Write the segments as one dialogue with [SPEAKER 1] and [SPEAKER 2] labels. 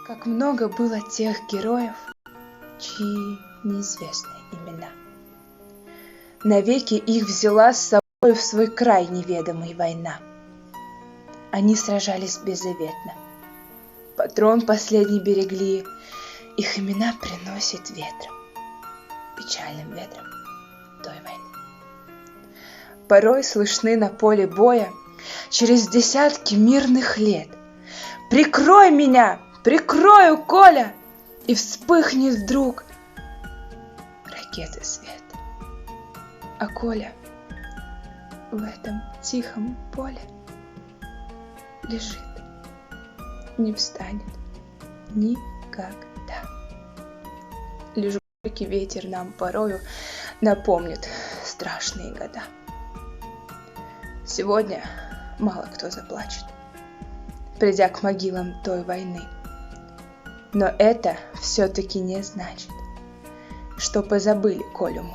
[SPEAKER 1] Как много было тех героев, чьи неизвестны имена. Навеки их взяла с собой в свой край неведомый война. Они сражались беззаветно, патрон последний берегли, их имена приносит ветром, печальным ветром той войны. Порой слышны на поле боя через десятки мирных лет: «Прикрой меня! Прикрою, Коля!» И вспыхнет вдруг ракеты свет. А Коля в этом тихом поле лежит, не встанет никогда. Лишь горький ветер нам порою напомнит страшные года. Сегодня мало кто заплачет, придя к могилам той войны. Но это все-таки не значит, что позабыли Колю мы.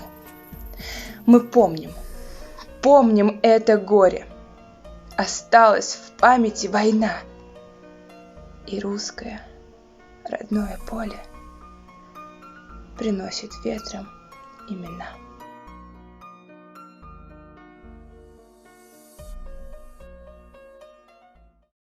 [SPEAKER 1] Мы помним это горе. Осталась в памяти война. И русское родное поле приносит ветром имена.